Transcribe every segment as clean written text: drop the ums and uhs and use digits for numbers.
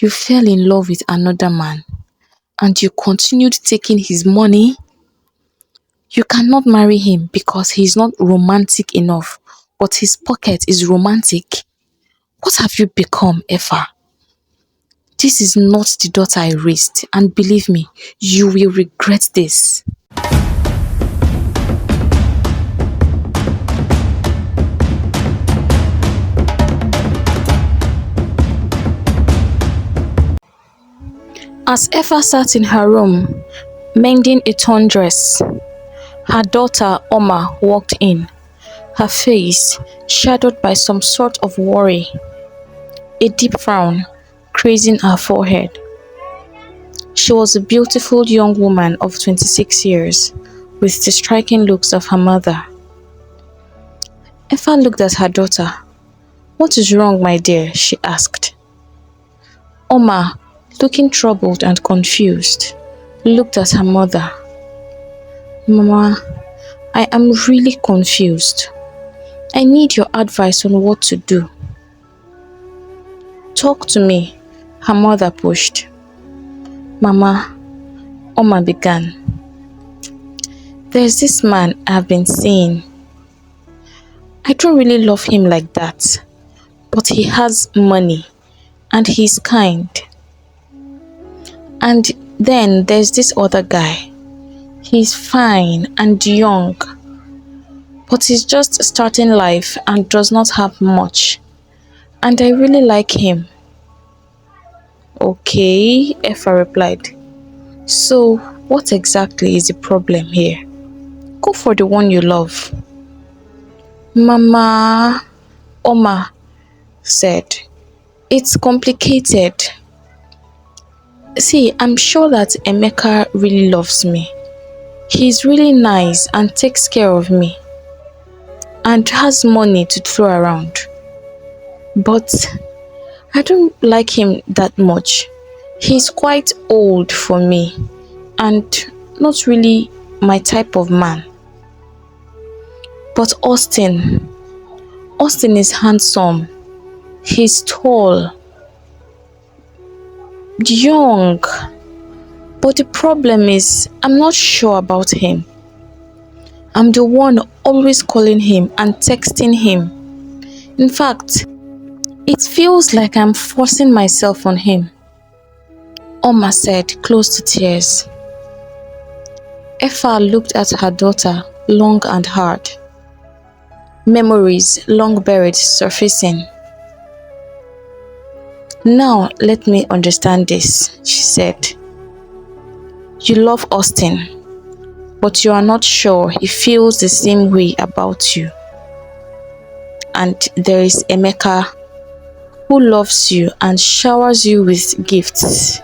You fell in love with another man and you continued taking his money. You cannot marry him because he is not romantic enough, but his pocket is romantic. What have you become, Effa? This is not the daughter I raised, and believe me, you will regret this. As Effa sat in her room, mending a torn dress, her daughter Omar walked in, her face shadowed by some sort of worry, a deep frown creasing her forehead. She was a beautiful young woman of 26 years, with the striking looks of her mother. Effa looked at her daughter. "What is wrong, my dear?" she asked. Omar, looking troubled and confused, looked at her mother. "Mama, I am really confused. I need your advice on what to do." "Talk to me," her mother pushed. "Mama," Omar began, "there's this man I've been seeing. I don't really love him like that, but he has money and he's kind. And then there's this other guy. He's fine and young, but he's just starting life and does not have much. And I really like him." "Okay," Effa replied. "So what exactly is the problem here? Go for the one you love." "Mama," Omar said, "it's complicated. See, I'm sure that Emeka really loves me. He's really nice and takes care of me and has money to throw around. But I don't like him that much. He's quite old for me and not really my type of man. But Austin is handsome. He's tall, young. But the problem is, I'm not sure about him. I'm the one always calling him and texting him. In fact, it feels like I'm forcing myself on him," Omar said, close to tears. Effa looked at her daughter long and hard. Memories long buried surfacing. "Now let me understand this," she said. "You love Austin, but you are not sure he feels the same way about you. And there is Emeka, who loves you and showers you with gifts.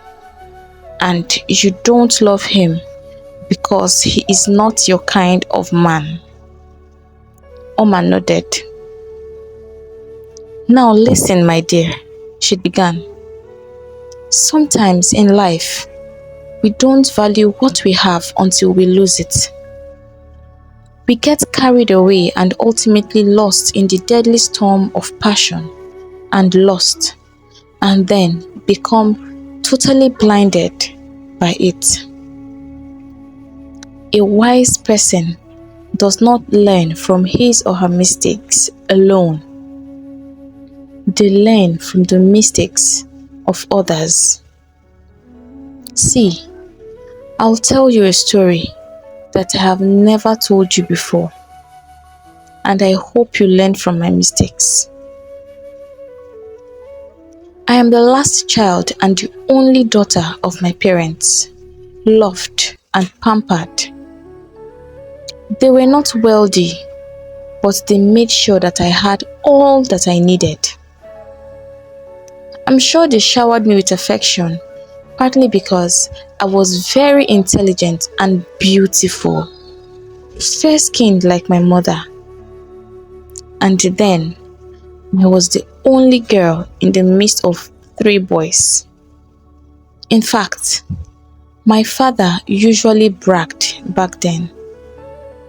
And you don't love him because he is not your kind of man." Omar nodded. "Now listen, my dear," she began. "Sometimes in life, we don't value what we have until we lose it. We get carried away and ultimately lost in the deadly storm of passion and lust, and then become totally blinded by it. A wise person does not learn from his or her mistakes alone. They learn from the mistakes of others. See, I'll tell you a story that I have never told you before, and I hope you learn from my mistakes. I am the last child and the only daughter of my parents, loved and pampered. They were not wealthy, but they made sure that I had all that I needed. I'm sure they showered me with affection, partly because I was very intelligent and beautiful, fair-skinned like my mother. And then I was the only girl in the midst of 3 boys. In fact, my father usually bragged back then,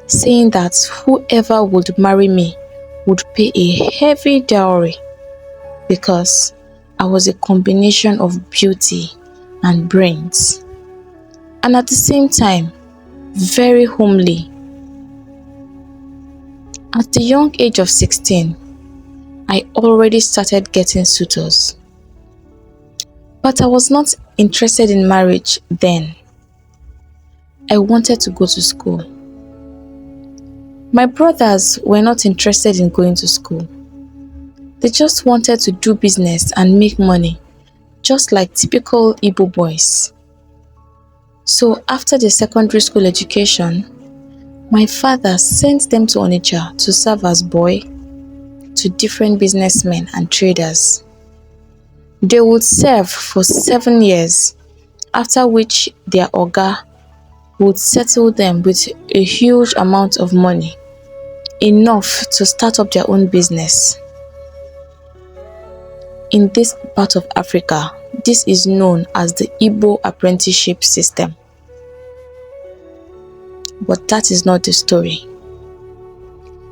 saying that whoever would marry me would pay a heavy dowry because I was a combination of beauty and brains, and at the same time, very homely. At the young age of 16, I already started getting suitors. But I was not interested in marriage then. I wanted to go to school. My brothers were not interested in going to school. They just wanted to do business and make money, just like typical Igbo boys. So after the secondary school education, my father sent them to Onitsha to serve as boy to different businessmen and traders. They would serve for 7 years, after which their oga would settle them with a huge amount of money, enough to start up their own business. In this part of Africa, this is known as the Igbo apprenticeship system. But that is not the story.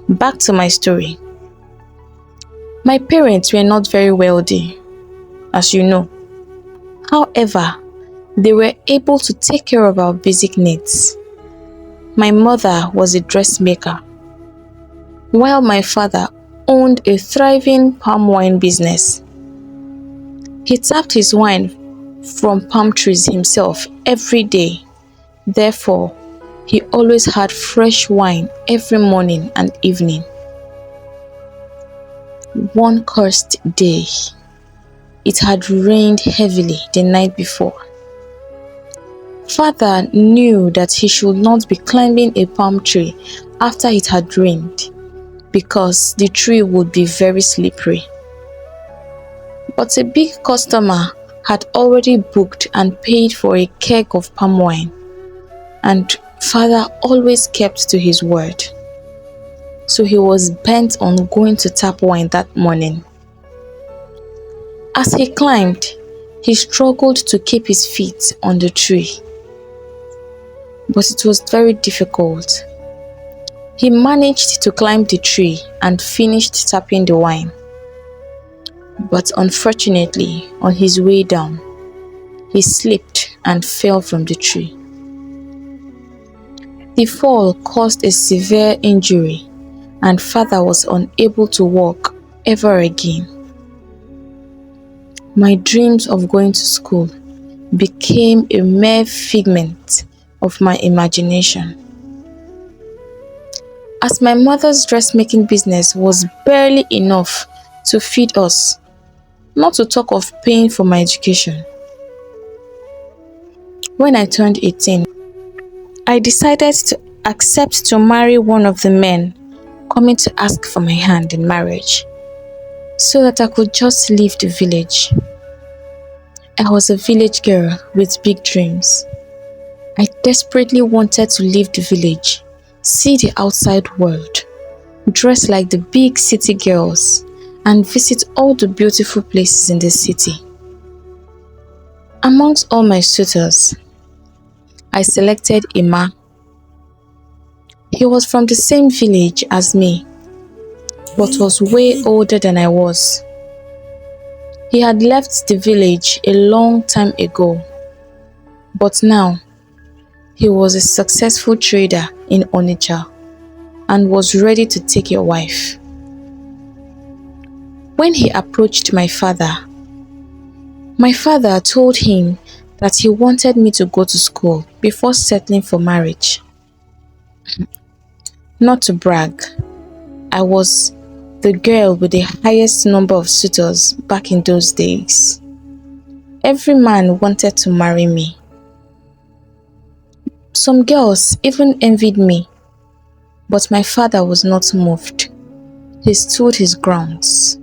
Back to my story. My parents were not very wealthy, as you know. However, they were able to take care of our basic needs. My mother was a dressmaker, while my father owned a thriving palm wine business. He tapped his wine from palm trees himself every day. Therefore, he always had fresh wine every morning and evening. One cursed day, it had rained heavily the night before. Father knew that he should not be climbing a palm tree after it had rained, because the tree would be very slippery. But a big customer had already booked and paid for a keg of palm wine, and father always kept to his word. So he was bent on going to tap wine that morning. As he climbed, he struggled to keep his feet on the tree. But it was very difficult. He managed to climb the tree and finished tapping the wine. But unfortunately, on his way down, he slipped and fell from the tree. The fall caused a severe injury, and father was unable to walk ever again. My dreams of going to school became a mere figment of my imagination. As my mother's dressmaking business was barely enough to feed us, not to talk of paying for my education. When I turned 18, I decided to accept to marry one of the men coming to ask for my hand in marriage, so that I could just leave the village. I was a village girl with big dreams. I desperately wanted to leave the village, see the outside world, dress like the big city girls, and visit all the beautiful places in the city. Amongst all my suitors, I selected Omar. He was from the same village as me, but was way older than I was. He had left the village a long time ago, but now he was a successful trader in Onitsha and was ready to take a wife. When he approached my father told him that he wanted me to go to school before settling for marriage. Not to brag, I was the girl with the highest number of suitors back in those days. Every man wanted to marry me. Some girls even envied me, but my father was not moved. He stood his grounds.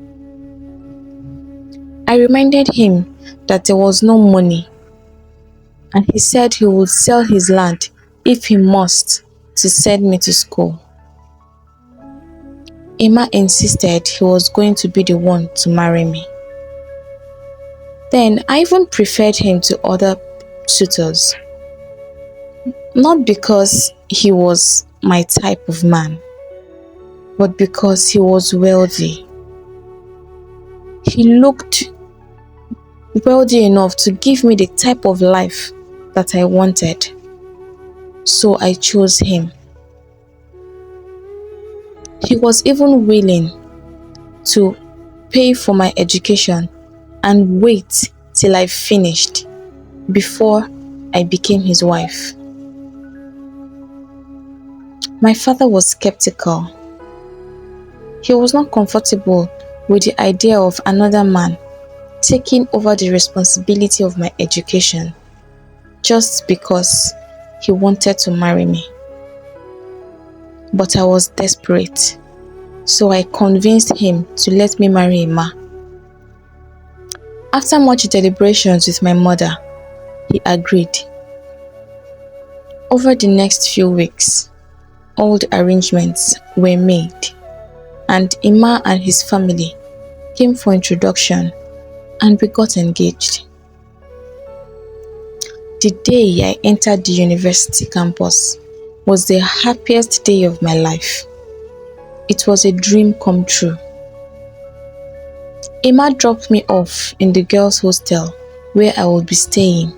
I reminded him that there was no money, and he said he would sell his land if he must to send me to school. Emma insisted he was going to be the one to marry me. Then I even preferred him to other suitors. Not because he was my type of man, but because he was wealthy. He looked wealthy enough to give me the type of life that I wanted. So I chose him. He was even willing to pay for my education and wait till I finished before I became his wife. My father was skeptical. He was not comfortable with the idea of another man taking over the responsibility of my education just because he wanted to marry me. But I was desperate, so I convinced him to let me marry Emma. After much deliberations with my mother, he agreed. Over the next few weeks, all the arrangements were made, and Emma and his family came for introduction, and we got engaged. The day I entered the university campus was the happiest day of my life. It was a dream come true. Emma dropped me off in the girls' hostel where I would be staying.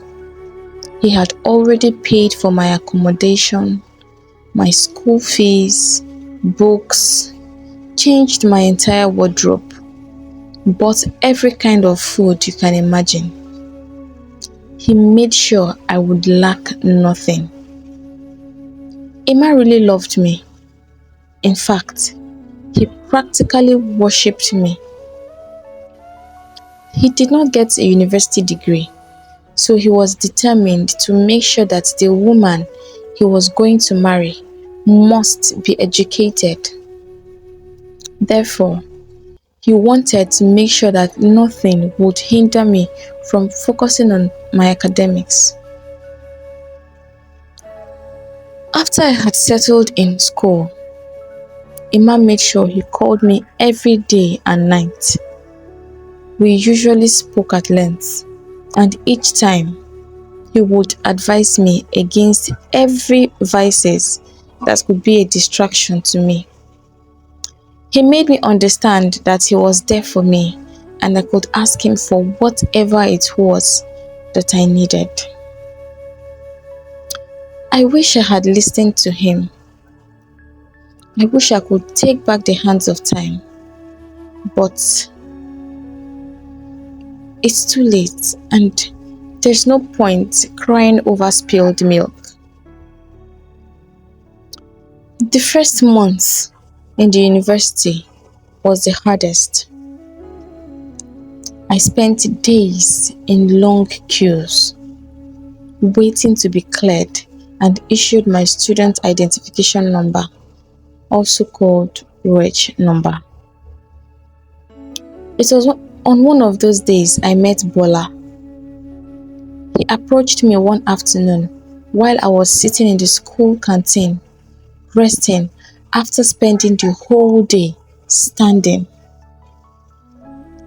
He had already paid for my accommodation, my school fees, books, changed my entire wardrobe, bought every kind of food you can imagine. He made sure I would lack nothing. Emma really loved me. In fact, he practically worshipped me. He did not get a university degree, so he was determined to make sure that the woman he was going to marry must be educated. Therefore, he wanted to make sure that nothing would hinder me from focusing on my academics. After I had settled in school, Emma made sure he called me every day and night. We usually spoke at length, and each time he would advise me against every vices that could be a distraction to me. He made me understand that he was there for me and I could ask him for whatever it was that I needed. I wish I had listened to him. I wish I could take back the hands of time, but it's too late and there's no point crying over spilled milk. The first month in the university was the hardest. I spent days in long queues, waiting to be cleared and issued my student identification number, also called reg number. It was on one of those days I met Bola. He approached me one afternoon while I was sitting in the school canteen, resting after spending the whole day standing.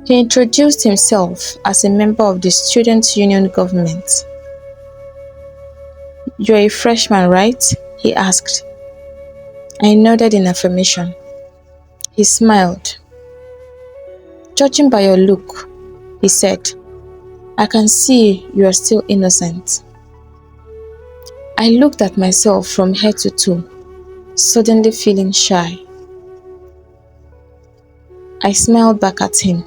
He introduced himself as a member of the student union government. "You're a freshman, right?" he asked. I nodded in affirmation. He smiled. "Judging by your look," he said, "I can see you are still innocent." I looked at myself from head to toe, suddenly feeling shy. I smiled back at him.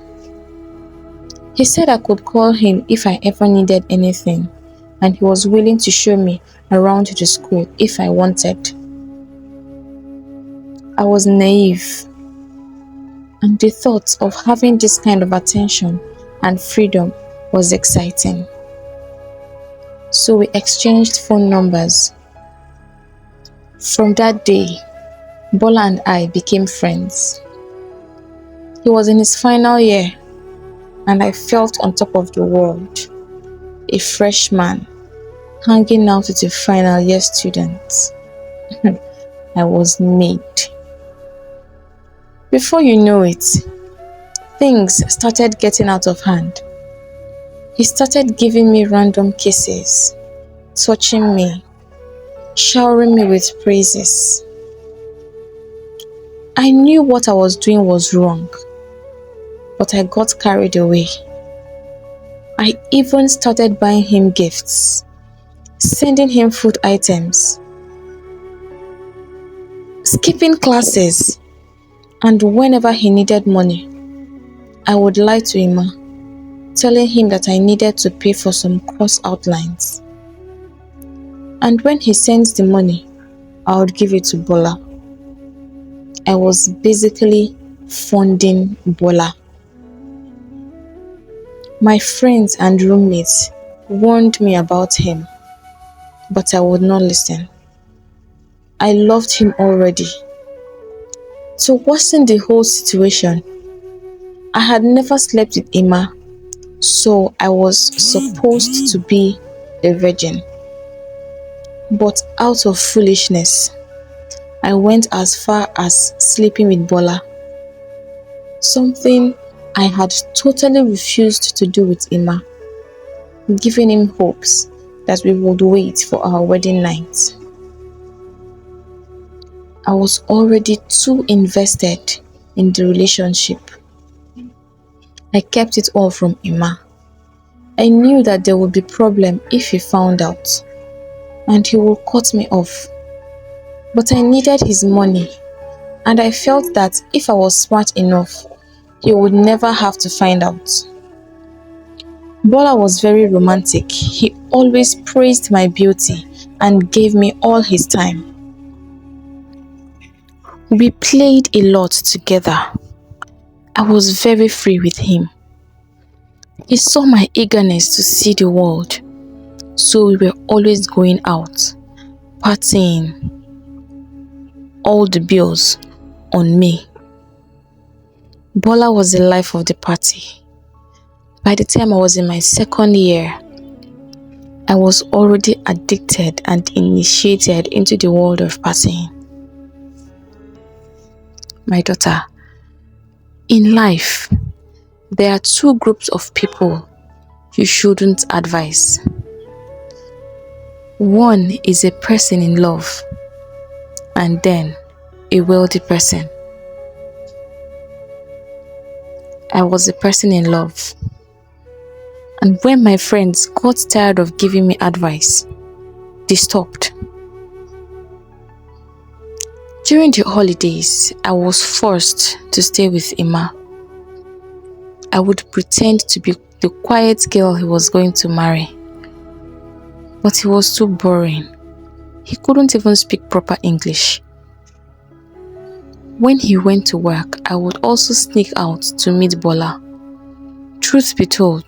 He said I could call him if I ever needed anything, and he was willing to show me around the school if I wanted. I was naive, and the thought of having this kind of attention and freedom was exciting. So we exchanged phone numbers. From that day, Bola and I became friends. He was in his final year, and I felt on top of the world, a freshman hanging out with a final year student. I was made. Before you know it, things started getting out of hand. He started giving me random kisses, touching me, showering me with praises. I knew what I was doing was wrong, but I got carried away. I even started buying him gifts, sending him food items, skipping classes, and whenever he needed money, I would lie to him, telling him that I needed to pay for some course outlines. And when he sends the money, I would give it to Bola. I was basically funding Bola. My friends and roommates warned me about him, but I would not listen. I loved him already. To worsen the whole situation, I had never slept with Emma, so I was supposed to be a virgin. But out of foolishness, I went as far as sleeping with Bola, something I had totally refused to do with Emma, giving him hopes that we would wait for our wedding night. I was already too invested in the relationship. I kept it all from Emma. I knew that there would be problem if he found out, and he would cut me off. But I needed his money, and I felt that if I was smart enough, he would never have to find out. Bola was very romantic. He always praised my beauty and gave me all his time. We played a lot together. I was very free with him. He saw my eagerness to see the world, so we were always going out, partying, all the bills on me. Bola was the life of the party. By the time I was in my second year, I was already addicted and initiated into the world of partying. My daughter, in life, there are two groups of people you shouldn't advise. One is a person in love, and then a wealthy person. I was a person in love, and when my friends got tired of giving me advice, they stopped. During the holidays, I was forced to stay with Emma. I would pretend to be the quiet girl he was going to marry, but he was too boring. He couldn't even speak proper English. When he went to work, I would also sneak out to meet Bola. Truth be told,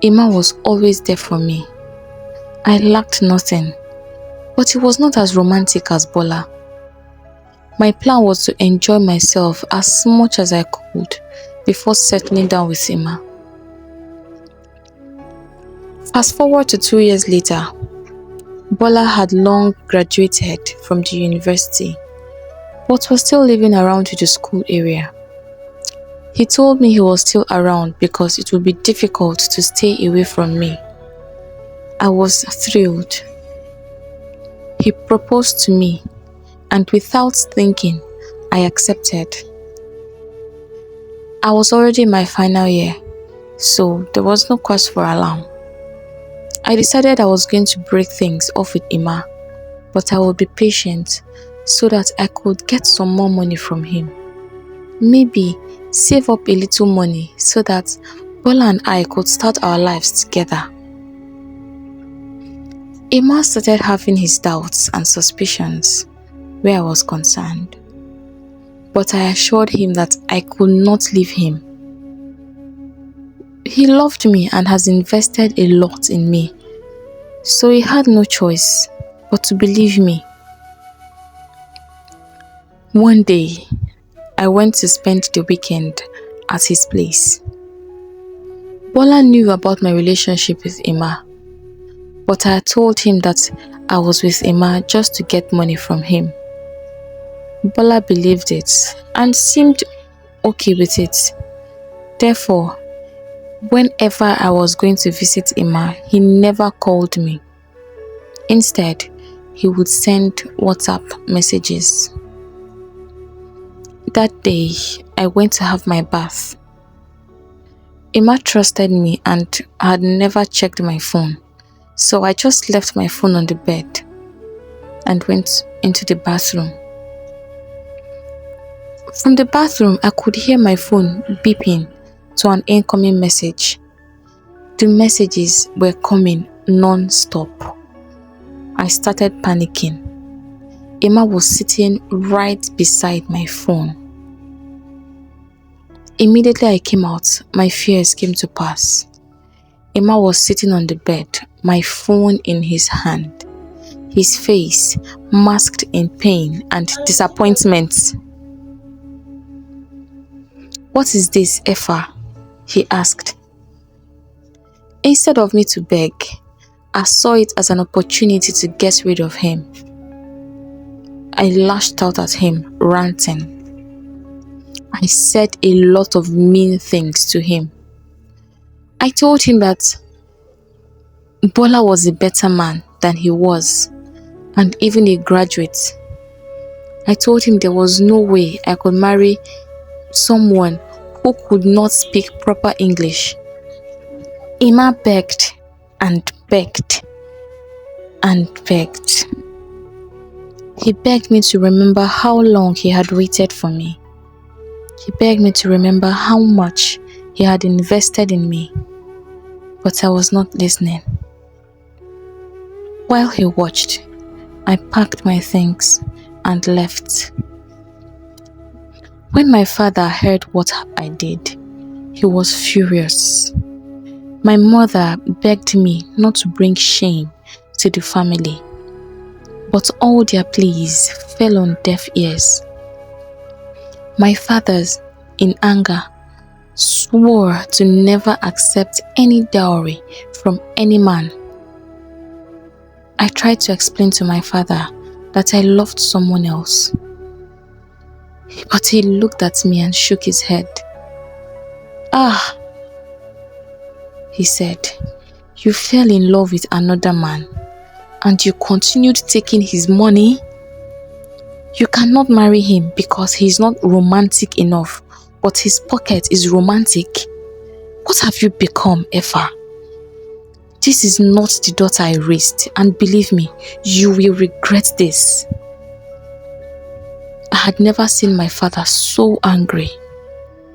Emma was always there for me. I lacked nothing, but he was not as romantic as Bola. My plan was to enjoy myself as much as I could before settling down with Emma. Fast forward to 2 years later, Bola had long graduated from the university, but was still living around the school area. He told me he was still around because it would be difficult to stay away from me. I was thrilled. He proposed to me, and without thinking, I accepted. I was already in my final year, so there was no cause for alarm. I decided I was going to break things off with Emma, but I would be patient so that I could get some more money from him. Maybe save up a little money so that Bola and I could start our lives together. Emma started having his doubts and suspicions where I was concerned, but I assured him that I could not leave him. He loved me and has invested a lot in me, so he had no choice but to believe me. One day, I went to spend the weekend at his place. Bola knew about my relationship with Emma, but I told him that I was with Emma just to get money from him. Bola believed it and seemed okay with it. Therefore, whenever I was going to visit Emma, he never called me. Instead, he would send WhatsApp messages. That day, I went to have my bath. Emma trusted me and had never checked my phone, so I just left my phone on the bed and went into the bathroom. From the bathroom, I could hear my phone beeping to an incoming message. The messages were coming non-stop. I started panicking. Emma was sitting right beside my phone. Immediately I came out, my fears came to pass. Emma was sitting on the bed, my phone in his hand, his face masked in pain and disappointment. "What is this, Effa?" he asked. Instead of me to beg, I saw it as an opportunity to get rid of him. I lashed out at him, ranting. I said a lot of mean things to him. I told him that Bola was a better man than he was, and even a graduate. I told him there was no way I could marry someone who could not speak proper English. Emma begged and begged and begged. He begged me to remember how long he had waited for me. He begged me to remember how much he had invested in me, but I was not listening. While he watched, I packed my things and left. When my father heard what I did, he was furious. My mother begged me not to bring shame to the family, but all their pleas fell on deaf ears. My father, in anger, swore to never accept any dowry from any man. I tried to explain to my father that I loved someone else, but he looked at me and shook his head. "Ah," he said, "you fell in love with another man and you continued taking his money? You cannot marry him because he is not romantic enough, but his pocket is romantic. What have you become, Effa? This is not the daughter I raised, and believe me, you will regret this." I had never seen my father so angry.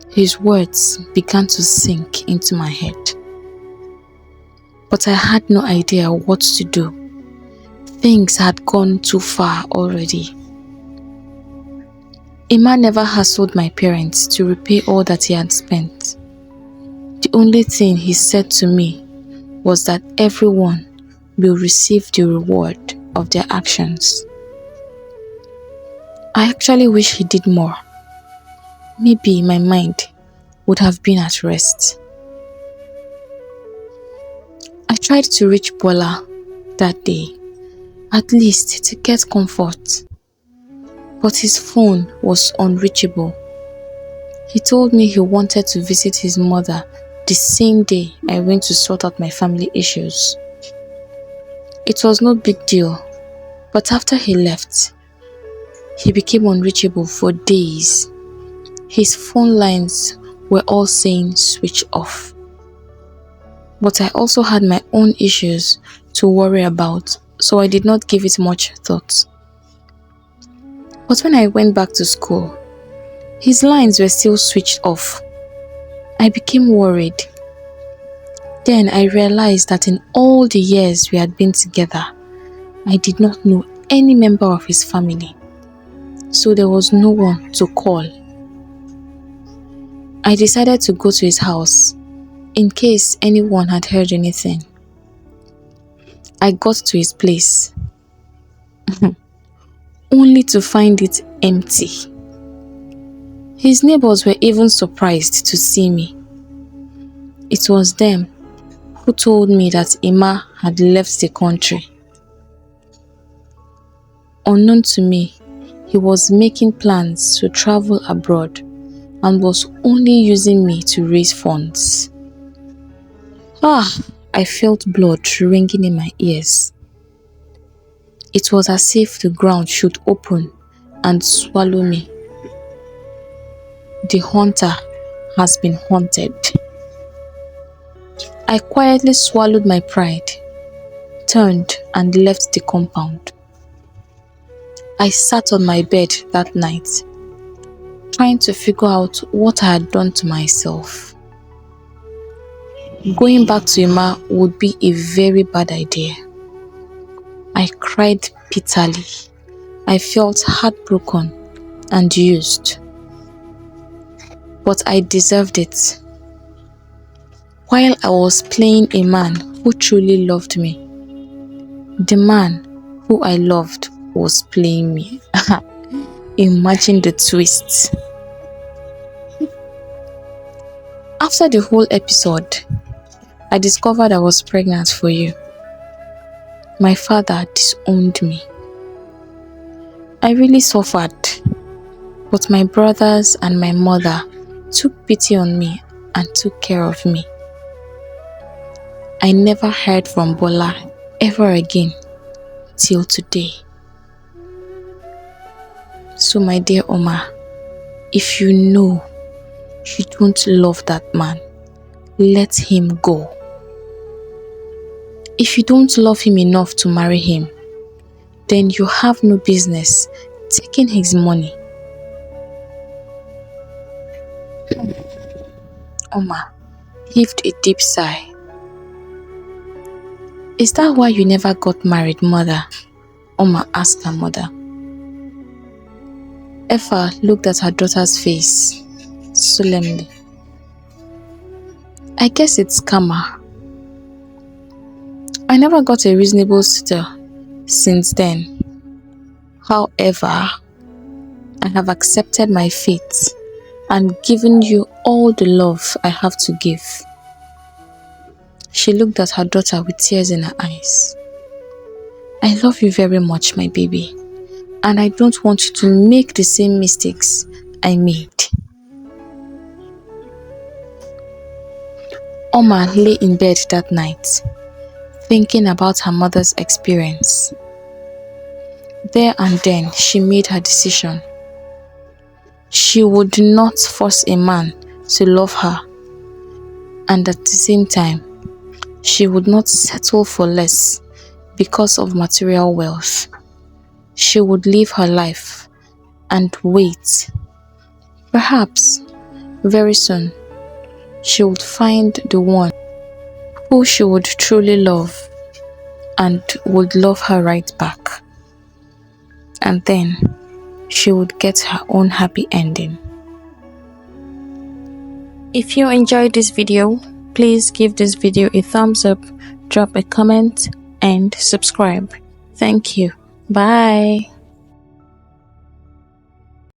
His words began to sink into my head, but I had no idea what to do. Things had gone too far already. Emma never hassled my parents to repay all that he had spent. The only thing he said to me was that everyone will receive the reward of their actions. I actually wish he did more. Maybe my mind would have been at rest. I tried to reach Bola that day, at least to get comfort, but his phone was unreachable. He told me he wanted to visit his mother the same day I went to sort out my family issues. It was no big deal, but after he left, he became unreachable for days. His phone lines were all saying switch off. But I also had my own issues to worry about, so I did not give it much thought. But when I went back to school, his lines were still switched off. I became worried. Then I realized that in all the years we had been together, I did not know any member of his family, so there was no one to call. I decided to go to his house in case anyone had heard anything. I got to his place, only to find it empty. His neighbors were even surprised to see me. It was them who told me that Emma had left the country. Unknown to me, he was making plans to travel abroad and was only using me to raise funds. I felt blood ringing in my ears. It was as if the ground should open and swallow me. The hunter has been hunted. I quietly swallowed my pride, turned and left the compound. I sat on my bed that night, trying to figure out what I had done to myself. Going back to Emma would be a very bad idea. I cried bitterly. I felt heartbroken and used. But I deserved it. While I was playing a man who truly loved me, the man who I loved was playing me. Imagine the twist. After the whole episode, I discovered I was pregnant for you. My father disowned me. I really suffered, but my brothers and my mother took pity on me and took care of me. I never heard from Bola ever again till today. So my dear Omar, if you know you don't love that man, let him go. If you don't love him enough to marry him, then you have no business taking his money. Omar heaved a deep sigh. Is that why you never got married, mother? Omar asked her mother. Effa looked at her daughter's face solemnly. I guess it's karma. I never got a reasonable suitor since then. However, I have accepted my fate and given you all the love I have to give. She looked at her daughter with tears in her eyes. I love you very much, my baby, and I don't want you to make the same mistakes I made. Omar lay in bed that night, thinking about her mother's experience. There and then, she made her decision. She would not force a man to love her, and at the same time, she would not settle for less because of material wealth. She would live her life and wait. Perhaps, very soon, she would find the one who she would truly love and would love her right back. And then, she would get her own happy ending. If you enjoyed this video, please give this video a thumbs up, drop a comment, and subscribe. Thank you. Bye.